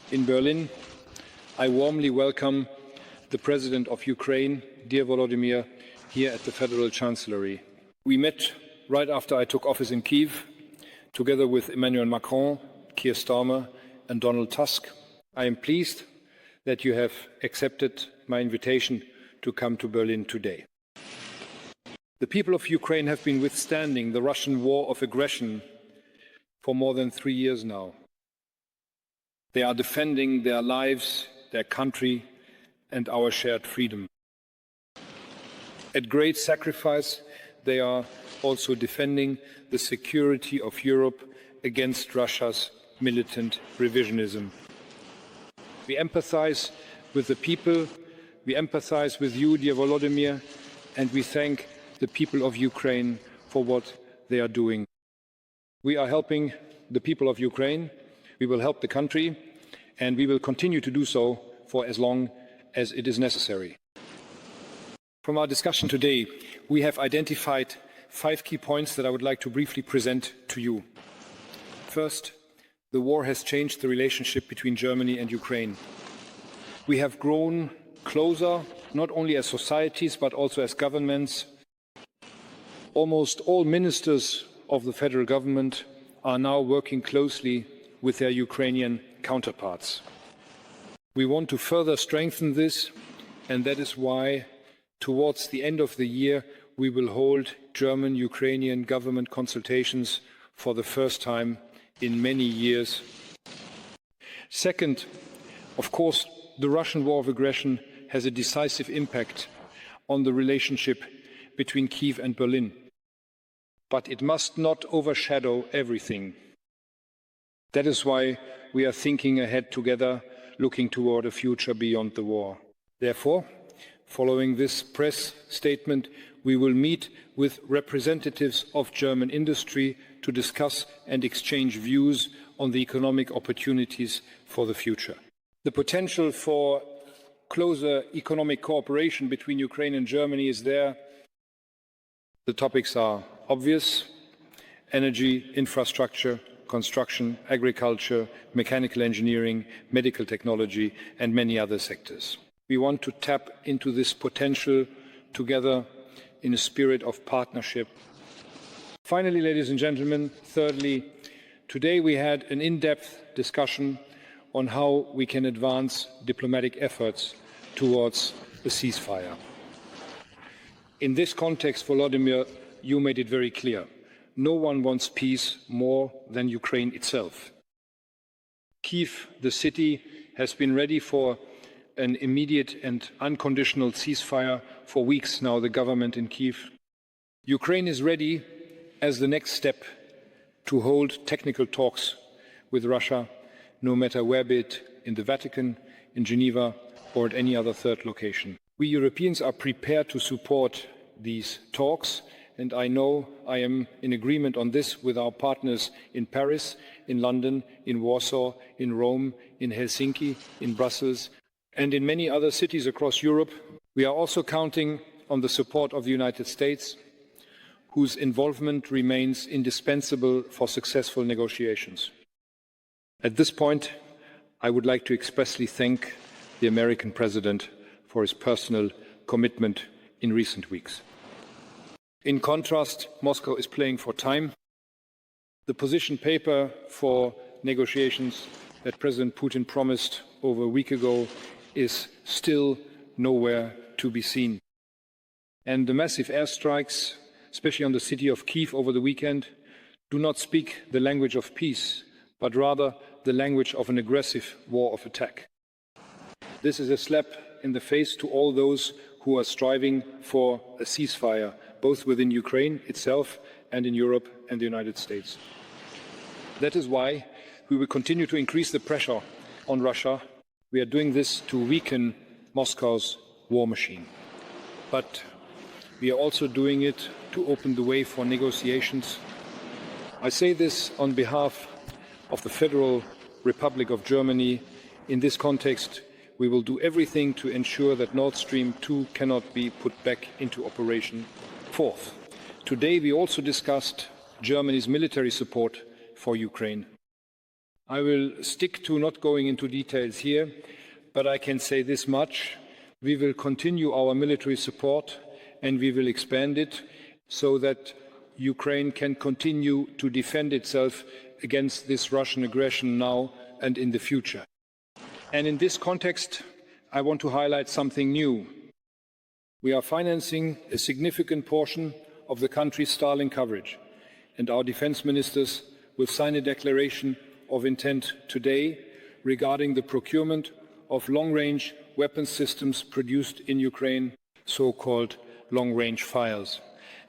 in Berlin, I warmly welcome the President of Ukraine, dear Volodymyr, here at the Federal Chancellery. We met right after I took office in Kyiv, together with Emmanuel Macron, Keir Starmer and Donald Tusk. I am pleased that you have accepted my invitation to come to Berlin today. The people of Ukraine have been withstanding the Russian war of aggression for more than 3 years now. They are defending their lives, their country, and our shared freedom. At great sacrifice, they are also defending the security of Europe against Russia's militant revisionism. We empathize with the people, we empathize with you, dear Volodymyr, and we thank the people of Ukraine for what they are doing. We are helping the people of Ukraine, we will help the country, and we will continue to do so for as long as it is necessary. From our discussion today, we have identified 5 key points that I would like to briefly present to you. First, the war has changed the relationship between Germany and Ukraine. We have grown closer, not only as societies, but also as governments. Almost all ministers of the federal government are now working closely with their Ukrainian counterparts. We want to further strengthen this, and that is why, towards the end of the year, we will hold German-Ukrainian government consultations for the first time in many years. Second, of course, the Russian war of aggression has a decisive impact on the relationship between Kyiv and Berlin. But it must not overshadow everything. That is why we are thinking ahead together, looking toward a future beyond the war. Therefore, following this press statement, we will meet with representatives of German industry to discuss and exchange views on the economic opportunities for the future. The potential for closer economic cooperation between Ukraine and Germany is there. The topics are obvious: energy, infrastructure, construction, agriculture, mechanical engineering, medical technology, and many other sectors. We want to tap into this potential together in a spirit of partnership. Finally, ladies and gentlemen, thirdly, today we had an in-depth discussion on how we can advance diplomatic efforts towards a ceasefire. In this context, Volodymyr, you made it very clear. No one wants peace more than Ukraine itself. Kyiv, the city, has been ready for an immediate and unconditional ceasefire for weeks now, the government in Kyiv. Ukraine is ready as the next step to hold technical talks with Russia, no matter where, be it in the Vatican, in Geneva, or at any other third location. We Europeans are prepared to support these talks, and I know I am in agreement on this with our partners in Paris, in London, in Warsaw, in Rome, in Helsinki, in Brussels, and in many other cities across Europe. We are also counting on the support of the United States, whose involvement remains indispensable for successful negotiations. At this point, I would like to expressly thank the American President for his personal commitment in recent weeks. In contrast, Moscow is playing for time. The position paper for negotiations that President Putin promised over a week ago is still nowhere to be seen. And the massive airstrikes, especially on the city of Kyiv over the weekend, do not speak the language of peace, but rather the language of an aggressive war of attack. This is a slap in the face to all those who are striving for a ceasefire, both within Ukraine itself and in Europe and the United States. That is why we will continue to increase the pressure on Russia. We are doing this to weaken Moscow's war machine. But we are also doing it to open the way for negotiations. I say this on behalf of the Federal Republic of Germany. In this context, we will do everything to ensure that Nord Stream 2 cannot be put back into operation. Fourth, today we also discussed Germany's military support for Ukraine. I will stick to not going into details here, but I can say this much. We will continue our military support and we will expand it so that Ukraine can continue to defend itself against this Russian aggression now and in the future. And in this context, I want to highlight something new. We are financing a significant portion of the country's Starlink coverage, and our defense ministers will sign a declaration of intent today regarding the procurement of long-range weapons systems produced in Ukraine, so-called long-range fires.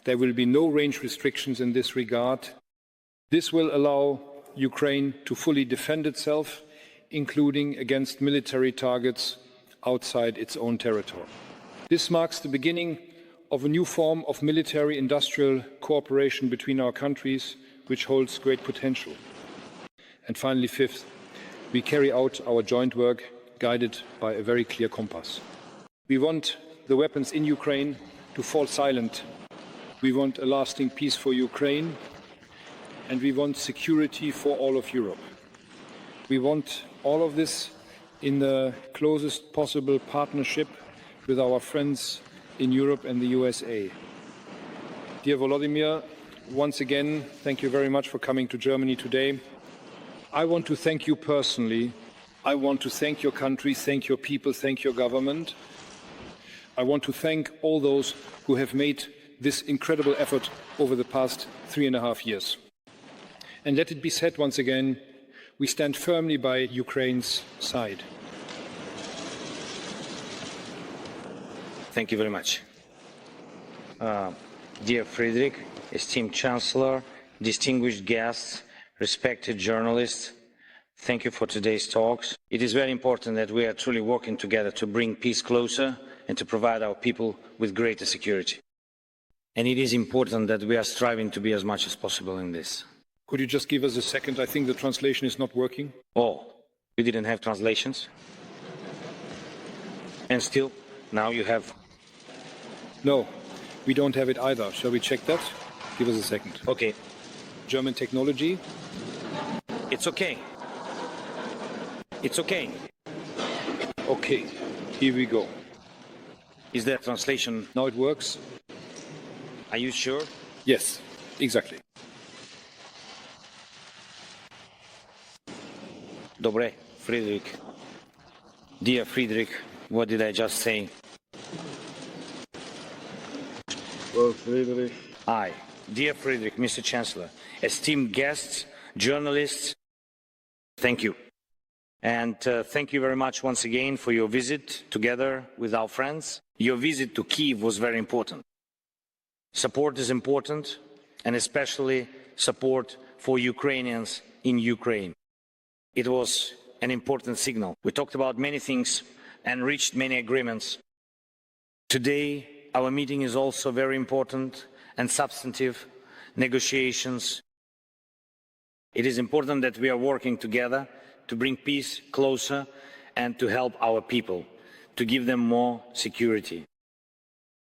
There will be no range restrictions in this regard. This will allow Ukraine to fully defend itself, including against military targets outside its own territory. This marks the beginning of a new form of military-industrial cooperation between our countries, which holds great potential. And finally, fifth, we carry out our joint work guided by a very clear compass. We want the weapons in Ukraine to fall silent. We want a lasting peace for Ukraine, and we want security for all of Europe. We want all of this in the closest possible partnership with our friends in Europe and the USA. Dear Volodymyr, once again, thank you very much for coming to Germany today. I want to thank you personally. I want to thank your country, thank your people, thank your government. I want to thank all those who have made this incredible effort over the past 3.5 years. And let it be said once again, we stand firmly by Ukraine's side. Thank you very much. Dear Friedrich, esteemed Chancellor, distinguished guests, respected journalists, thank you for today's talks. It is very important that we are truly working together to bring peace closer and to provide our people with greater security. And it is important that we are striving to be as much as possible in this. Could you just give us a second? I think the translation is not working. Oh, you didn't have translations? And still, now you have... No, we don't have it either. Shall we check that? Give us a second. Okay. German technology. It's okay. It's okay. Okay, here we go. Is there translation? Now it works? Are you sure? Yes, exactly. Dobre, Friedrich. Dear Friedrich, what did I just say? Well, Friedrich. I, dear Friedrich, Mr. Chancellor, esteemed guests, journalists, thank you. And thank you very much once again for your visit together with our friends. Your visit to Kyiv was very important. Support is important, and especially support for Ukrainians in Ukraine. It was an important signal. We talked about many things and reached many agreements. Today, our meeting is also very important and substantive negotiations. It is important that we are working together to bring peace closer and to help our people, to give them more security.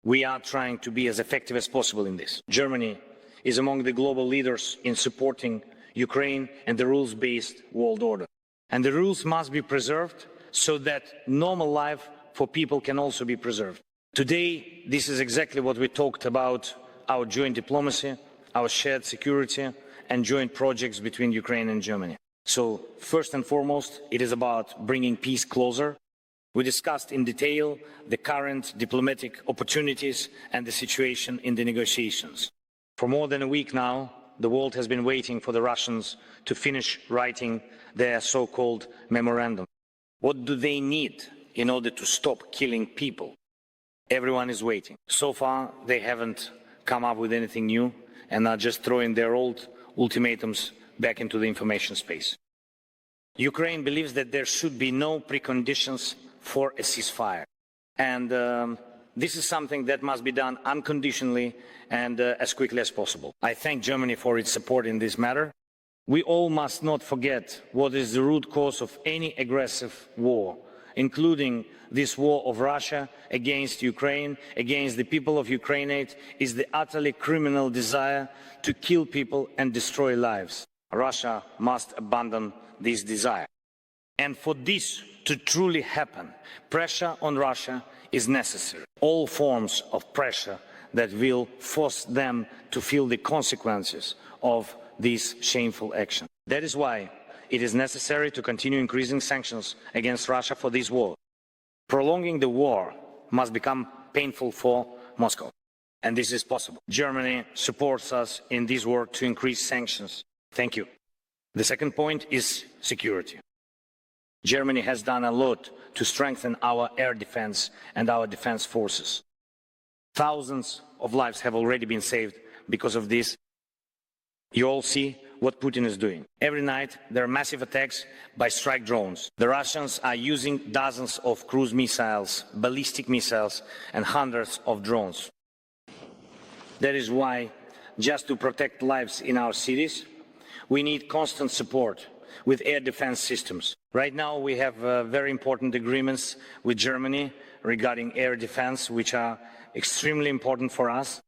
We are trying to be as effective as possible in this. Germany is among the global leaders in supporting Ukraine and the rules-based world order. And the rules must be preserved so that normal life for people can also be preserved. Today, this is exactly what we talked about, our joint diplomacy, our shared security, and joint projects between Ukraine and Germany. So, first and foremost, it is about bringing peace closer. We discussed in detail the current diplomatic opportunities and the situation in the negotiations. For more than a week now, the world has been waiting for the Russians to finish writing their so-called memorandum. What do they need in order to stop killing people? Everyone is waiting. So far, they haven't come up with anything new and are just throwing their old ultimatums back into the information space. Ukraine believes that there should be no preconditions for a ceasefire. And this is something that must be done unconditionally and as quickly as possible. I thank Germany for its support in this matter. We all must not forget what is the root cause of any aggressive war, including this war of Russia against Ukraine, against the people of Ukraine, is the utterly criminal desire to kill people and destroy lives. Russia must abandon this desire. And for this to truly happen, pressure on Russia is necessary. All forms of pressure that will force them to feel the consequences of this shameful action. That is why it is necessary to continue increasing sanctions against Russia for this war. Prolonging the war must become painful for Moscow, and this is possible. Germany supports us in this work to increase sanctions. Thank you. The second point is security. Germany has done a lot to strengthen our air defense and our defense forces. Thousands of lives have already been saved because of this. You all see what Putin is doing. Every night there are massive attacks by strike drones. The Russians are using dozens of cruise missiles, ballistic missiles, and hundreds of drones. That is why, just to protect lives in our cities, we need constant support with air defense systems. Right now we have very important agreements with Germany regarding air defense, which are extremely important for us.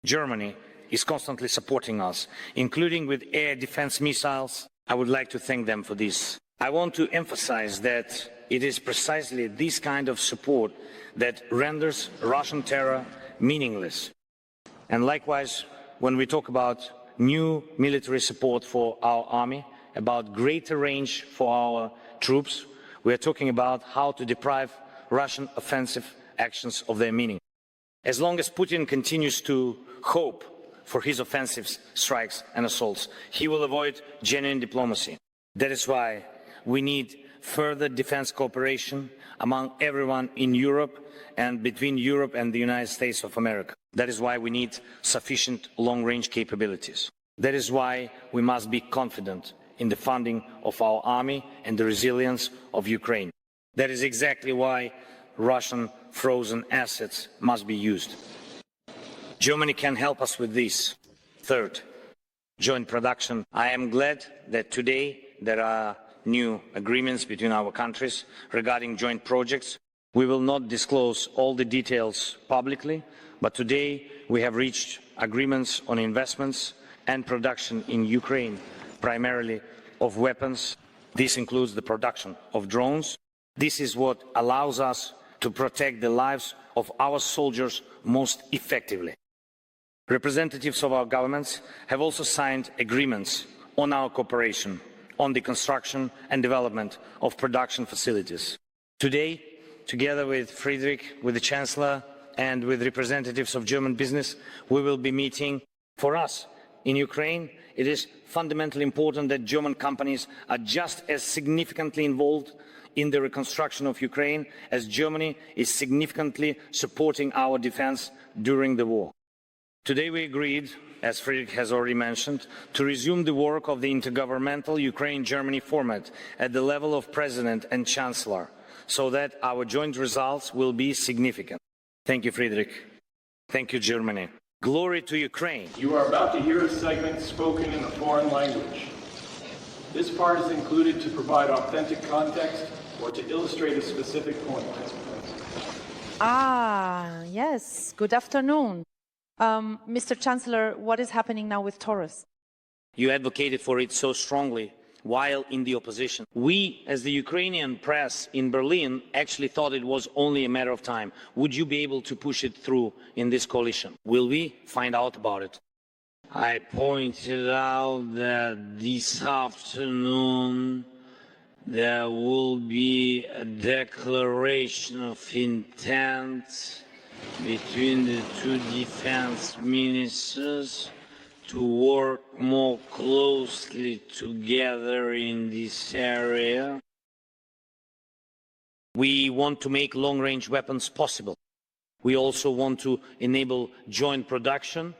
Germany is constantly supporting us, including with air defense missiles. I would like to thank them for this. I want to emphasize that it is precisely this kind of support that renders Russian terror meaningless. And likewise, when we talk about new military support for our army, about greater range for our troops, we are talking about how to deprive Russian offensive actions of their meaning. As long as Putin continues to hope for his offensive strikes and assaults, he will avoid genuine diplomacy. That is why we need further defense cooperation among everyone in Europe and between Europe and the United States of America. That is why we need sufficient long-range capabilities. That is why we must be confident in the funding of our army and the resilience of Ukraine. That is exactly why Russian frozen assets must be used. Germany can help us with this. Third, joint production. I am glad that today there are new agreements between our countries regarding joint projects. We will not disclose all the details publicly, but today we have reached agreements on investments and production in Ukraine, primarily of weapons. This includes the production of drones. This is what allows us to protect the lives of our soldiers most effectively. Representatives of our governments have also signed agreements on our cooperation on the construction and development of production facilities. Today, together with Friedrich, with the Chancellor, and with representatives of German business, we will be meeting. For us in Ukraine, it is fundamentally important that German companies are just as significantly involved in the reconstruction of Ukraine as Germany is significantly supporting our defense during the war. Today we agreed, as Friedrich has already mentioned, to resume the work of the intergovernmental Ukraine-Germany format at the level of President and Chancellor, so that our joint results will be significant. Thank you, Friedrich. Thank you, Germany. Glory to Ukraine. You are about to hear a segment spoken in a foreign language. This part is included to provide authentic context or to illustrate a specific point. Yes. Good afternoon. Mr. Chancellor, what is happening now with Taurus? You advocated for it so strongly while in the opposition. We, as the Ukrainian press in Berlin, actually thought it was only a matter of time. Would you be able to push it through in this coalition? Will we find out about it? I pointed out that this afternoon there will be a declaration of intent between the two defense ministers to work more closely together in this area. We want to make long-range weapons possible. We also want to enable joint production,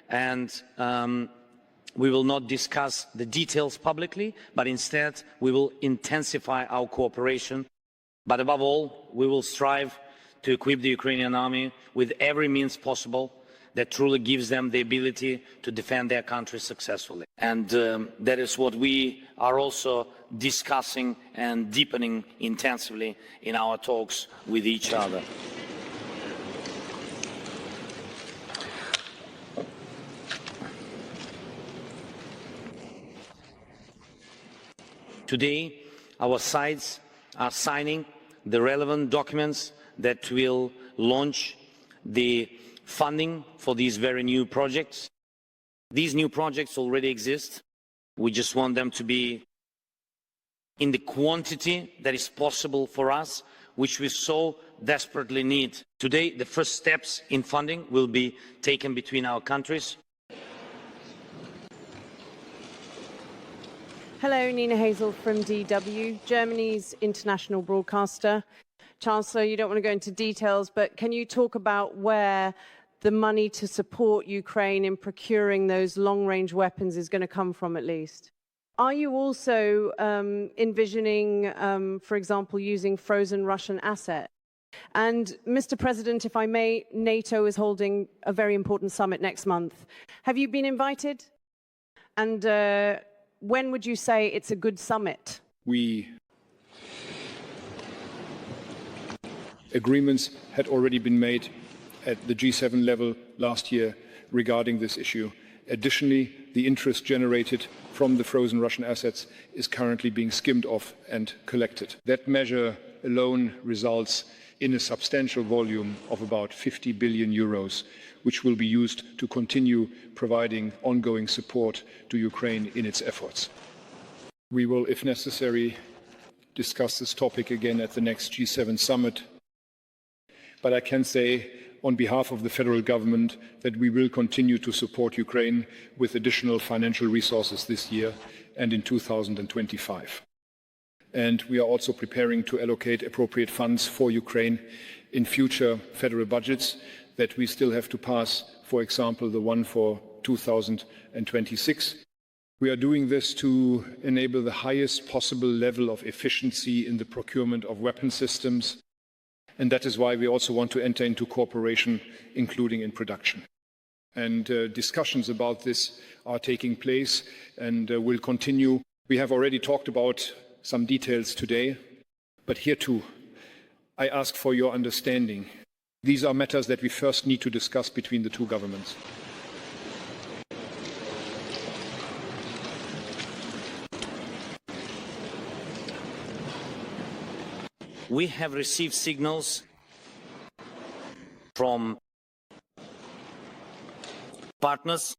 and we will not discuss the details publicly, but instead we will intensify our cooperation. But above all, we will strive to equip the Ukrainian army with every means possible that truly gives them the ability to defend their country successfully. And that is what we are also discussing and deepening intensively in our talks with each other. Today, our sides are signing the relevant documents that will launch the funding for these very new projects. These new projects already exist. We just want them to be in the quantity that is possible for us, which we so desperately need. Today, the first steps in funding will be taken between our countries. Hello, Nina Hazel from DW, Germany's international broadcaster. Chancellor, you don't want to go into details, but can you talk about where the money to support Ukraine in procuring those long-range weapons is going to come from, at least? Are you also envisioning, for example, using frozen Russian assets? And, Mr. President, if I may, NATO is holding a very important summit next month. Have you been invited? And when would you say it's a good summit? Agreements had already been made at the G7 level last year regarding this issue. Additionally, the interest generated from the frozen Russian assets is currently being skimmed off and collected. That measure alone results in a substantial volume of about 50 billion euros, which will be used to continue providing ongoing support to Ukraine in its efforts. We will, if necessary, discuss this topic again at the next G7 summit. But I can say on behalf of the federal government that we will continue to support Ukraine with additional financial resources this year and in 2025. And we are also preparing to allocate appropriate funds for Ukraine in future federal budgets that we still have to pass, for example, the one for 2026. We are doing this to enable the highest possible level of efficiency in the procurement of weapon systems. And that is why we also want to enter into cooperation, including in production. And discussions about this are taking place and will continue. We have already talked about some details today, but here too, I ask for your understanding. These are matters that we first need to discuss between the two governments. We have received signals from partners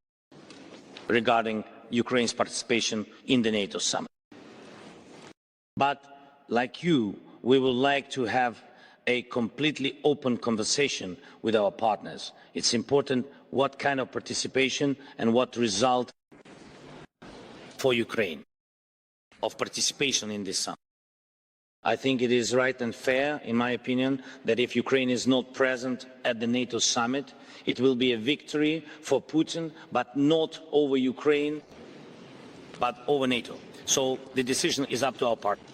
regarding Ukraine's participation in the NATO summit. But like you, we would like to have a completely open conversation with our partners. It's important what kind of participation and what result for Ukraine of participation in this summit. I think it is right and fair, in my opinion, that if Ukraine is not present at the NATO summit, it will be a victory for Putin, but not over Ukraine, but over NATO. So the decision is up to our partners.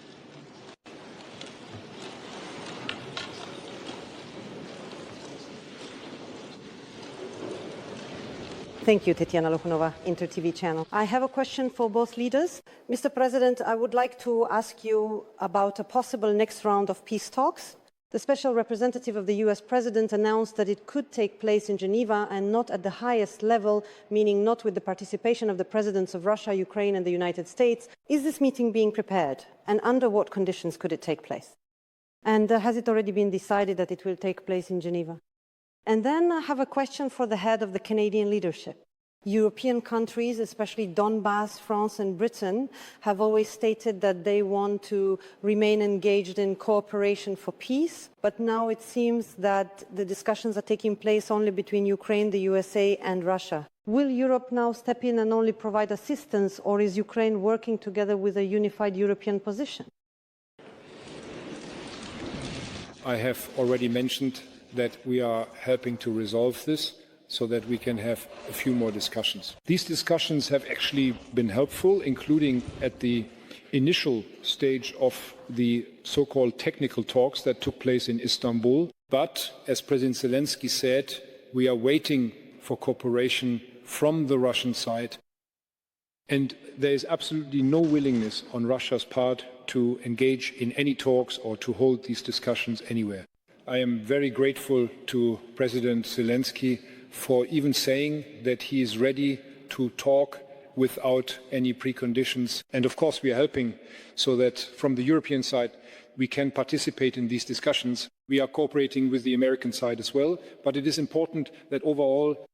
Thank you, Tetiana Lokhunova, Inter-TV channel. I have a question for both leaders. Mr. President, I would like to ask you about a possible next round of peace talks. The special representative of the US President announced that it could take place in Geneva and not at the highest level, meaning not with the participation of the presidents of Russia, Ukraine and the United States. Is this meeting being prepared? And under what conditions could it take place? And has it already been decided that it will take place in Geneva? And then I have a question for the head of the Canadian leadership. European countries, especially Donbass, France and Britain, have always stated that they want to remain engaged in cooperation for peace, but now it seems that the discussions are taking place only between Ukraine, the USA and Russia. Will Europe now step in and only provide assistance, or is Ukraine working together with a unified European position? I have already mentioned that we are helping to resolve this so that we can have a few more discussions. These discussions have actually been helpful, including at the initial stage of the so-called technical talks that took place in Istanbul. But, as President Zelensky said, we are waiting for cooperation from the Russian side. And there is absolutely no willingness on Russia's part to engage in any talks or to hold these discussions anywhere. I am very grateful to President Zelensky for even saying that he is ready to talk without any preconditions. And of course, we are helping so that from the European side, we can participate in these discussions. We are cooperating with the American side as well, but it is important that overall,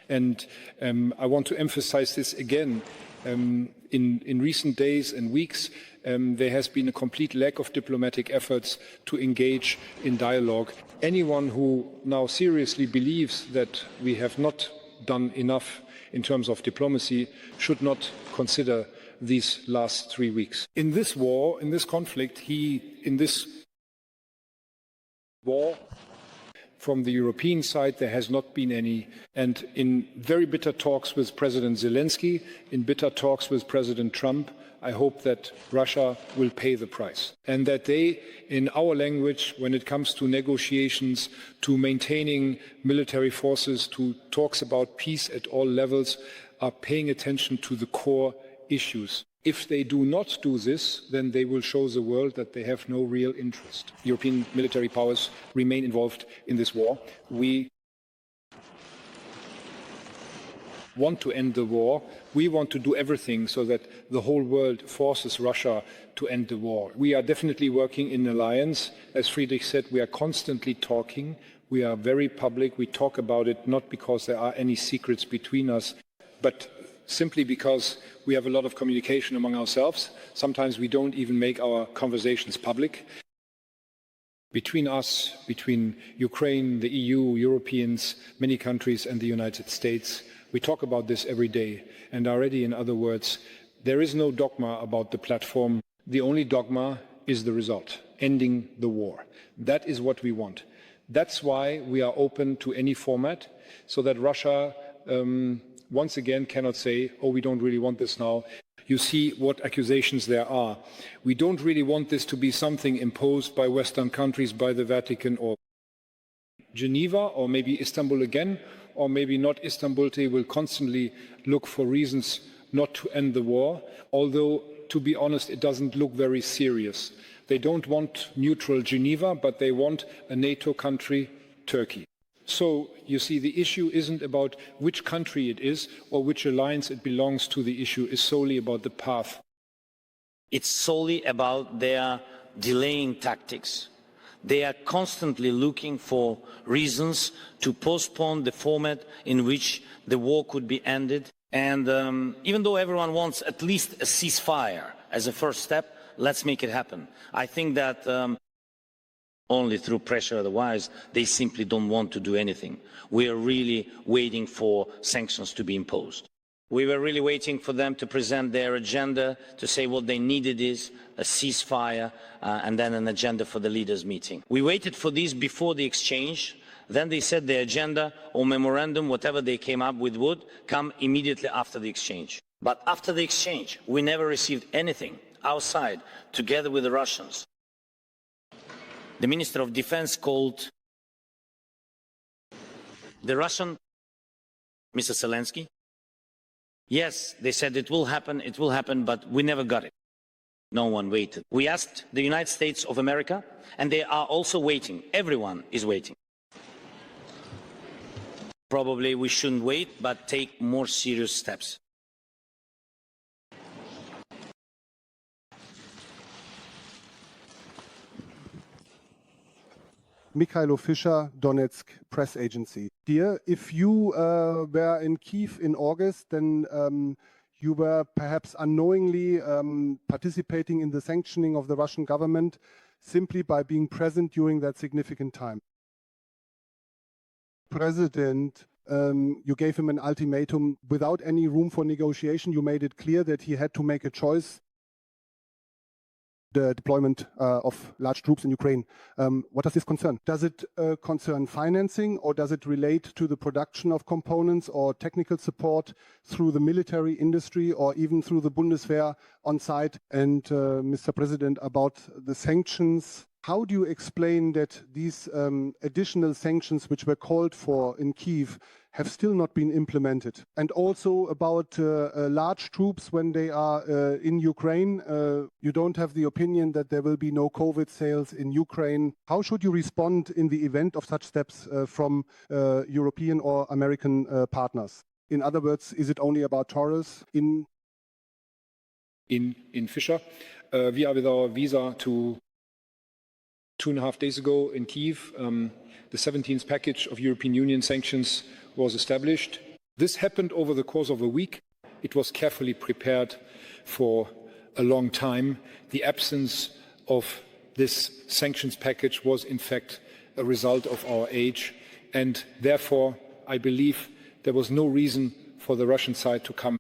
and I want to emphasize this again, in recent days and weeks, there has been a complete lack of diplomatic efforts to engage in dialogue. Anyone who now seriously believes that we have not done enough in terms of diplomacy should not consider these last 3 weeks. In this war, in this conflict, in this war, from the European side, there has not been any. And in very bitter talks with President Zelensky, in bitter talks with President Trump, I hope that Russia will pay the price. And that they, in our language, when it comes to negotiations, to maintaining military forces, to talks about peace at all levels, are paying attention to the core issues. If they do not do this, then they will show the world that they have no real interest. European military powers remain involved in this war. We want to end the war. We want to do everything so that the whole world forces Russia to end the war. We are definitely working in alliance. As Friedrich said, we are constantly talking. We are very public. We talk about it not because there are any secrets between us, but simply because we have a lot of communication among ourselves. Sometimes we don't even make our conversations public. Between us, between Ukraine, the EU, Europeans, many countries and the United States, we talk about this every day. And already, in other words, there is no dogma about the platform. The only dogma is the result, ending the war. That is what we want. That's why we are open to any format, so that Russia once again cannot say, oh, we don't really want this now. You see what accusations there are. We don't really want this to be something imposed by Western countries, by the Vatican or Geneva, or maybe Istanbul again, or maybe not Istanbul. They will constantly look for reasons not to end the war, although, to be honest, it doesn't look very serious. They don't want neutral Geneva, but they want a NATO country, Turkey. So, you see, the issue isn't about which country it is or which alliance it belongs to. The issue is solely about the path. It's solely about their delaying tactics. They are constantly looking for reasons to postpone the format in which the war could be ended. And even though everyone wants at least a ceasefire as a first step, let's make it happen. I think that only through pressure, otherwise they simply don't want to do anything. We are really waiting for sanctions to be imposed. We were really waiting for them to present their agenda, to say what they needed is a ceasefire and then an agenda for the leaders' meeting. We waited for this before the exchange. Then they said the agenda or memorandum, whatever they came up with, would come immediately after the exchange. But after the exchange, we never received anything outside, together with the Russians. The Minister of Defense called the Russian, Mr. Zelensky. Yes, they said it will happen, but we never got it. No one waited. We asked the United States of America, and they are also waiting. Everyone is waiting. Probably we shouldn't wait, but take more serious steps. Mikhailo Fischer, Donetsk Press Agency. Dear, if you were in Kiev in August, then you were perhaps unknowingly participating in the sanctioning of the Russian government simply by being present during that significant time. President, you gave him an ultimatum without any room for negotiation. You made it clear that he had to make a choice. The deployment of large troops in Ukraine. What does this concern? Does it concern financing, or does it relate to the production of components or technical support through the military industry or even through the Bundeswehr on site? And Mr. President, about the sanctions, how do you explain that these additional sanctions which were called for in Kyiv have still not been implemented? And also about large troops when they are in Ukraine, you don't have the opinion that there will be no COVID sales in Ukraine. How should you respond in the event of such steps from European or American partners? In other words, is it only about tourists in Fischer? We are with our visa to 2.5 days ago in Kiev. The 17th package of European Union sanctions was established. This happened over the course of a week. It was carefully prepared for a long time. The absence of this sanctions package was in fact a result of our age, and therefore I believe there was no reason for the Russian side to come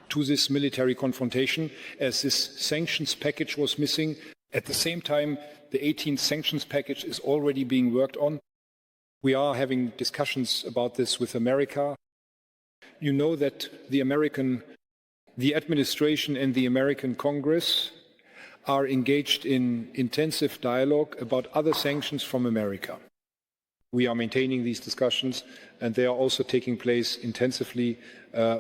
to this military confrontation, as this sanctions package was missing. At the same time, the 18th sanctions package is already being worked on. We are having discussions about this with America. You know that the administration and the American Congress are engaged in intensive dialogue about other sanctions from America. We are maintaining these discussions, and they are also taking place intensively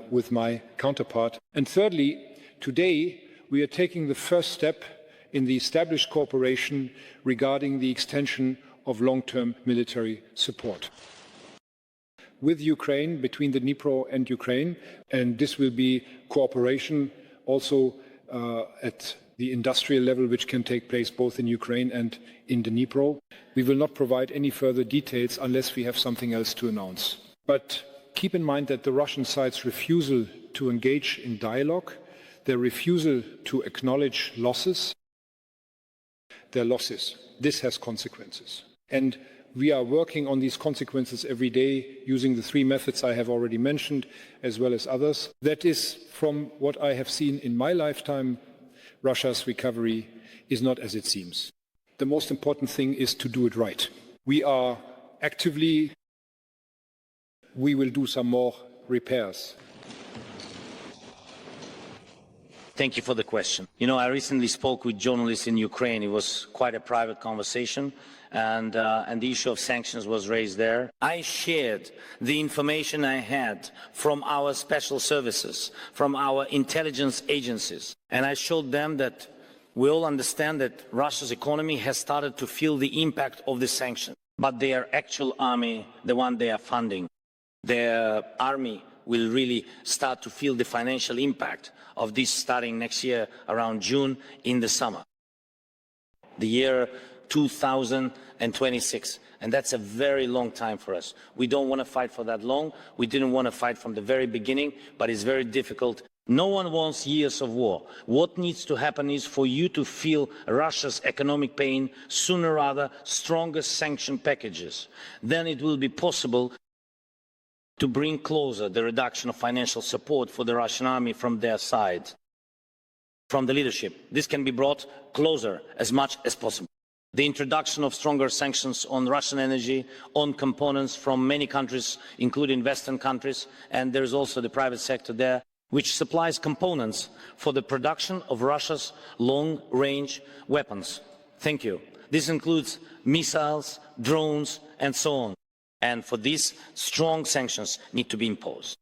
with my counterpart. And thirdly, today we are taking the first step in the established cooperation regarding the extension of long-term military support with Ukraine, between the Dnipro and Ukraine, and this will be cooperation also at the industrial level, which can take place both in Ukraine and in the Dnipro. We will not provide any further details unless we have something else to announce. But keep in mind that the Russian side's refusal to engage in dialogue, their refusal to acknowledge their losses, this has consequences. And we are working on these consequences every day using the 3 methods I have already mentioned, as well as others. That is, from what I have seen in my lifetime, Russia's recovery is not as it seems. The most important thing is to do it right. We are actively, we will do some more repairs. Thank you for the question. You know, I recently spoke with journalists in Ukraine. It was quite a private conversation, and the issue of sanctions was raised there. I shared the information I had from our special services, from our intelligence agencies, and I showed them that we all understand that Russia's economy has started to feel the impact of the sanctions, but their actual army, the one they are funding, their army will really start to feel the financial impact of this starting next year around June in the summer, the year 2026. And that's a very long time for us. We don't want to fight for that long. We didn't want to fight from the very beginning, but it's very difficult. No one wants years of war. What needs to happen is for you to feel Russia's economic pain sooner rather, stronger sanction packages. Then it will be possible to bring closer the reduction of financial support for the Russian army from their side, from the leadership. This can be brought closer as much as possible. The introduction of stronger sanctions on Russian energy, on components from many countries, including Western countries, and there's also the private sector there, which supplies components for the production of Russia's long-range weapons. Thank you. This includes missiles, drones, and so on. And for this, strong sanctions need to be imposed.